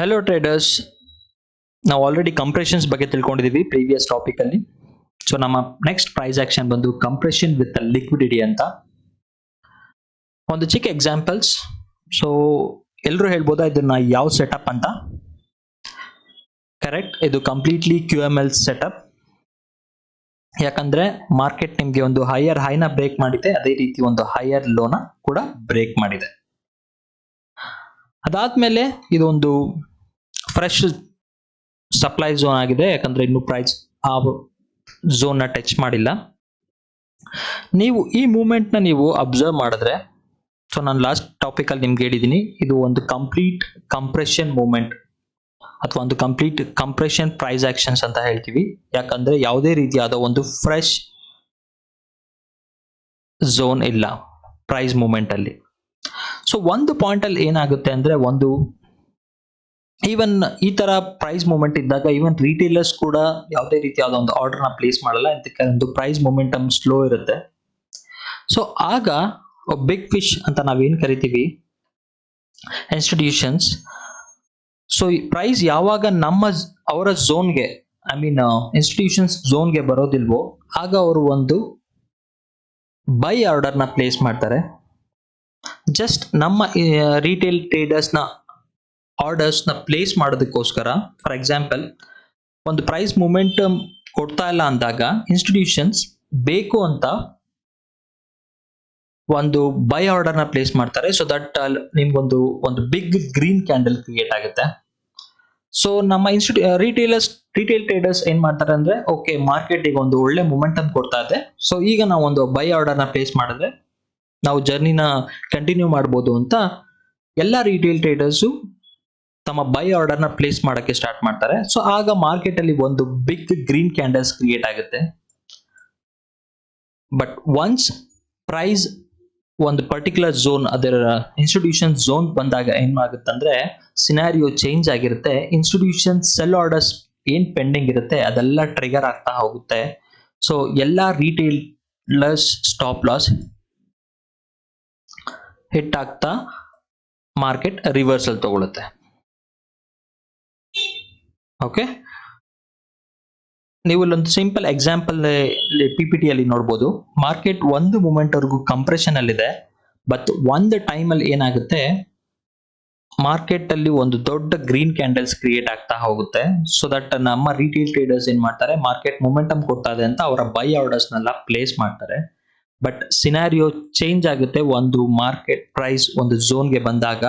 Hello traders, ನಾವು already compressions ಬಗ್ಗೆ ತಿಳ್ಕೊಂಡಿದ್ದೀವಿ previous topic ಅಲ್ಲಿ. ಸೊ ನಮ್ಮ ನೆಕ್ಸ್ಟ್ ಪ್ರೈಸ್ ಆಕ್ಷನ್ ಬಂದು ಕಂಪ್ರೆಷನ್ ವಿತ್ ಲಿಕ್ವಿಡಿಟಿ ಅಂತ. ಒಂದು ಚಿಕ್ಕ ಎಕ್ಸಾಂಪಲ್ಸ್. ಸೊ ಎಲ್ಲರೂ ಹೇಳ್ಬೋದಾ ಇದನ್ನ ಯಾವ ಸೆಟಪ್ ಅಂತ? ಕರೆಕ್ಟ್, ಇದು ಕಂಪ್ಲೀಟ್ಲಿ QML ಸೆಟಪ್. ಯಾಕಂದ್ರೆ ಮಾರ್ಕೆಟ್ ನಿಮ್ಗೆ ಒಂದು ಹೈಯರ್ ಹೈನ ಬ್ರೇಕ್ ಮಾಡಿದೆ, ಅದೇ ರೀತಿ ಒಂದು ಹೈಯರ್ ಲೋನ ಕೂಡ ಬ್ರೇಕ್ ಮಾಡಿದೆ. ಅದಾದ್ಮೇಲೆ ಇದೊಂದು ಫ್ರೆಶ್ ಸಪ್ಲೈ ಝೋನ್ ಆಗಿದೆ, ಯಾಕಂದ್ರೆ ಇನ್ನು ಪ್ರೈಸ್ ಆ ಝೋನ್ ನ ಟಚ್ ಮಾಡಿಲ್ಲ. ನೀವು ಈ ಮೂವ್ಮೆಂಟ್ ನ ನೀವು ಅಬ್ಸರ್ವ್ ಮಾಡಿದ್ರೆ, ಸೊ ನಾನು ಲಾಸ್ಟ್ ಟಾಪಿಕ್ ಅಲ್ಲಿ ನಿಮ್ಗೆ ಹೇಳಿದೀನಿ, ಇದು ಒಂದು ಕಂಪ್ಲೀಟ್ ಕಂಪ್ರೆಷನ್ ಮೂವ್ಮೆಂಟ್ ಅಥವಾ ಒಂದು ಕಂಪ್ಲೀಟ್ ಕಂಪ್ರೆಷನ್ ಪ್ರೈಸ್ ಆಕ್ಷನ್ಸ್ ಅಂತ ಹೇಳ್ತೀವಿ. ಯಾಕಂದ್ರೆ ಯಾವುದೇ ರೀತಿಯಾದ ಒಂದು ಫ್ರೆಶ್ ಝೋನ್ ಇಲ್ಲ ಪ್ರೈಸ್ ಮೂವ್ಮೆಂಟ್ ಅಲ್ಲಿ. ಸೊ ಒಂದು ಪಾಯಿಂಟ್ ಅಲ್ಲಿ ಏನಾಗುತ್ತೆ ಅಂದ್ರೆ, ಒಂದು ಈವನ್ ಈ ತರ ಪ್ರೈಸ್ ಮೂವ್ಮೆಂಟ್ ಇದ್ದಾಗ ಈವನ್ ರಿಟೇಲರ್ಸ್ ಕೂಡ ಯಾವುದೇ ರೀತಿಯಾದ ಒಂದು ಆರ್ಡರ್ ನ ಪ್ಲೇಸ್ ಮಾಡಲ್ಲ, ಇದಕ್ಕೆ ಒಂದು ಪ್ರೈಸ್ ಮೊಮೆಂಟಮ್ ಸ್ಲೋ ಇರುತ್ತೆ. ಸೊ ಆಗ ಬಿಗ್ ಫಿಶ್ ಅಂತ ನಾವೇನ್ ಕರಿತೀವಿ, ಇನ್ಸ್ಟಿಟ್ಯೂಷನ್ಸ್, ಸೊ ಪ್ರೈಸ್ ಯಾವಾಗ ಅವರ ಝೋನ್ಗೆ, ಐ ಮೀನ್ ಇನ್ಸ್ಟಿಟ್ಯೂಷನ್ಸ್ ಝೋನ್ಗೆ ಬರೋದಿಲ್ವೋ ಆಗ ಅವರು ಒಂದು ಬೈ ಆರ್ಡರ್ ನ ಪ್ಲೇಸ್ ಮಾಡ್ತಾರೆ. ಜಸ್ಟ್ ನಮ್ಮ ರಿಟೇಲ್ ಟ್ರೇಡರ್ಸ್ ನ ಆರ್ಡರ್ಸ್ ನ ಪ್ಲೇಸ್ ಮಾಡೋದಕ್ಕೋಸ್ಕರ. ಫಾರ್ ಎಕ್ಸಾಂಪಲ್, ಒಂದು ಪ್ರೈಸ್ ಮೂಮೆಂಟಮ್ ಕೊಡ್ತಾ ಇಲ್ಲ ಅಂದಾಗ ಇನ್ಸ್ಟಿಟ್ಯೂಷನ್ಸ್ ಬೇಕು ಅಂತ ಒಂದು ಬೈ ಆರ್ಡರ್ ನ ಪ್ಲೇಸ್ ಮಾಡ್ತಾರೆ. ಸೊ ದಟ್ ನಿಮ್ಗೊಂದು ಬಿಗ್ ಗ್ರೀನ್ ಕ್ಯಾಂಡಲ್ ಕ್ರಿಯೇಟ್ ಆಗುತ್ತೆ. ಸೊ ನಮ್ಮ ರಿಟೇಲ್ ಟ್ರೇಡರ್ಸ್ ಏನ್ ಮಾಡ್ತಾರೆ ಅಂದ್ರೆ, ಓಕೆ ಮಾರ್ಕೆಟ್ ಈಗ ಒಂದು ಒಳ್ಳೆ ಮೊಮೆಂಟಮ್ ಕೊಡ್ತಾ ಇದೆ, ಸೊ ಈಗ ನಾವು ಒಂದು ಬೈ ಆರ್ಡರ್ ನ ಪ್ಲೇಸ್ ಮಾಡಿದ್ರೆ ನಾವು ಜರ್ನಿನ ಕಂಟಿನ್ಯೂ ಮಾಡ್ಬೋದು ಅಂತ ಎಲ್ಲ ರಿಟೇಲ್ ಟ್ರೇಡರ್ಸ್ ತಮ್ಮ ಬೈ ಆರ್ಡರ್ ನ ಪ್ಲೇಸ್ ಮಾಡಕ್ಕೆ ಸ್ಟಾರ್ಟ್ ಮಾಡ್ತಾರೆ. ಸೊ ಆಗ ಮಾರ್ಕೆಟ್ ಅಲ್ಲಿ ಒಂದು ಬಿಗ್ ಗ್ರೀನ್ ಕ್ಯಾಂಡಲ್ಸ್ ಕ್ರಿಯೇಟ್ ಆಗುತ್ತೆ. ಬಟ್ ಒನ್ಸ್ ಪ್ರೈಸ್ ಒಂದು ಪರ್ಟಿಕ್ಯುಲರ್ ಝೋನ್, ಅದರ ಇನ್ಸ್ಟಿಟ್ಯೂಷನ್ ಝೋನ್ ಬಂದಾಗ ಏನಾಗುತ್ತೆ ಅಂದ್ರೆ, ಸಿನಾರಿಯೋ ಚೇಂಜ್ ಆಗಿರುತ್ತೆ. ಇನ್ಸ್ಟಿಟ್ಯೂಷನ್ ಸೆಲ್ ಆರ್ಡರ್ಸ್ ಏನ್ ಪೆಂಡಿಂಗ್ ಇರುತ್ತೆ ಅದೆಲ್ಲ ಟ್ರಿಗರ್ ಆಗ್ತಾ ಹೋಗುತ್ತೆ. ಸೊ ಎಲ್ಲಾ ರಿಟೇಲರ್ಸ್ ಸ್ಟಾಪ್ ಲಾಸ್ ಹಿಟ್ ಆಗ್ತಾ ಮಾರ್ಕೆಟ್ ರಿವರ್ಸಲ್ ತಗೊಳುತ್ತೆ. ಓಕೆ, ನೀವು ಇಲ್ಲೊಂದು ಸಿಂಪಲ್ ಎಕ್ಸಾಂಪಲ್ PPT ಅಲ್ಲಿ ನೋಡಬಹುದು. ಮಾರ್ಕೆಟ್ ಒಂದು ಮೂಮೆಂಟ್ ವರೆಗೂ ಕಂಪ್ರೆಷನ್ ಅಲ್ಲಿದೆ, ಬಟ್ ಒಂದು ಟೈಮ್ ಅಲ್ಲಿ ಏನಾಗುತ್ತೆ, ಮಾರ್ಕೆಟ್ ಅಲ್ಲಿ ಒಂದು ದೊಡ್ಡ ಗ್ರೀನ್ ಕ್ಯಾಂಡಲ್ಸ್ ಕ್ರಿಯೇಟ್ ಆಗ್ತಾ ಹೋಗುತ್ತೆ. ಸೊ ದಟ್ ನಮ್ಮ ರಿಟೇಲ್ ಟ್ರೇಡರ್ಸ್ ಏನ್ ಮಾಡ್ತಾರೆ, ಮಾರ್ಕೆಟ್ ಮೊಮೆಂಟಮ್ ಕೊಡ್ತಾ ಇದೆ ಅಂತ ಅವರ ಬೈ ಆರ್ಡರ್ಸ್ ನೆಲ್ಲ ಪ್ಲೇಸ್ ಮಾಡ್ತಾರೆ. ಬಟ್ ಸಿನಾರಿಯೋ ಚೇಂಜ್ ಆಗುತ್ತೆ ಒಂದು ಮಾರ್ಕೆಟ್ ಪ್ರೈಸ್ ಒಂದು ಝೋನ್ಗೆ ಬಂದಾಗ.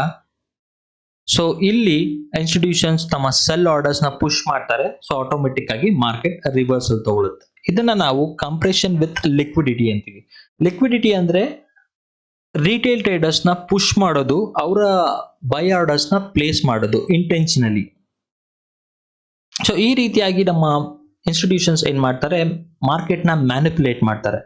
ಸೊ ಇಲ್ಲಿ ಇನ್ಸ್ಟಿಟ್ಯೂಷನ್ಸ್ ತಮ್ಮ ಸೆಲ್ ಆರ್ಡರ್ಸ್ ನ ಪುಷ್ ಮಾಡ್ತಾರೆ. ಸೊ ಆಟೋಮೆಟಿಕ್ ಆಗಿ ಮಾರ್ಕೆಟ್ ರಿವರ್ಸಲ್ ತಗೊಳುತ್ತೆ. ಇದನ್ನ ನಾವು ಕಂಪ್ರೆಷನ್ ವಿತ್ ಲಿಕ್ವಿಡಿಟಿ ಅಂತೀವಿ. ಲಿಕ್ವಿಡಿಟಿ ಅಂದ್ರೆ ರಿಟೇಲ್ ಟ್ರೇಡರ್ಸ್ ನ ಪುಷ್ ಮಾಡೋದು, ಅವರ ಬೈ ಆರ್ಡರ್ಸ್ ನ ಪ್ಲೇಸ್ ಮಾಡೋದು ಇಂಟೆನ್ಷನಲಿ. ಸೊ ಈ ರೀತಿಯಾಗಿ ನಮ್ಮ ಇನ್ಸ್ಟಿಟ್ಯೂಷನ್ಸ್ ಏನ್ ಮಾಡ್ತಾರೆ, ಮಾರ್ಕೆಟ್ ನ ಮ್ಯಾನಿಪುಲೇಟ್ ಮಾಡ್ತಾರೆ.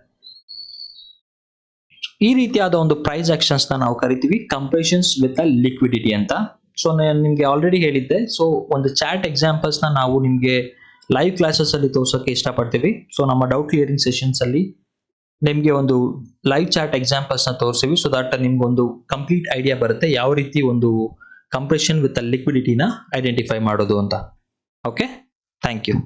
ಈ ರೀತಿಯಾದ ಒಂದು ಪ್ರೈಸ್ ಆಕ್ಷನ್ಸ್ ನ ನಾವು ಕರಿತೀವಿ ಕಂಪ್ರೆಷನ್ಸ್ ವಿತ್ ಲಿಕ್ವಿಡಿಟಿ ಅಂತ. ಸೊ ನಾನು ನಿಮ್ಗೆ ಆಲ್ರೆಡಿ ಹೇಳಿದ್ದೆ. ಸೊ ಒಂದು ಚಾಟ್ ಎಕ್ಸಾಂಪಲ್ಸ್ ನ ನಾವು ನಿಮ್ಗೆ ಲೈವ್ ಕ್ಲಾಸಸ್ ಅಲ್ಲಿ ತೋರ್ಸೋಕೆ ಇಷ್ಟಪಡ್ತೀವಿ. ಸೊ ನಮ್ಮ ಡೌಟ್ ಕ್ಲಿಯರಿಂಗ್ ಸೆಷನ್ಸ್ ಅಲ್ಲಿ ನಿಮ್ಗೆ ಒಂದು ಲೈವ್ ಚಾಟ್ ಎಕ್ಸಾಂಪಲ್ಸ್ ನ ತೋರಿಸ್ತೀವಿ. ಸೊ ದಟ್ ನಿಮ್ಗೆ ಒಂದು ಕಂಪ್ಲೀಟ್ ಐಡಿಯಾ ಬರುತ್ತೆ ಯಾವ ರೀತಿ ಒಂದು ಕಂಪ್ರೆಷನ್ ವಿತ್ ಲಿಕ್ವಿಡಿಟಿನ ಐಡೆಂಟಿಫೈ ಮಾಡೋದು ಅಂತ. Okay, thank you.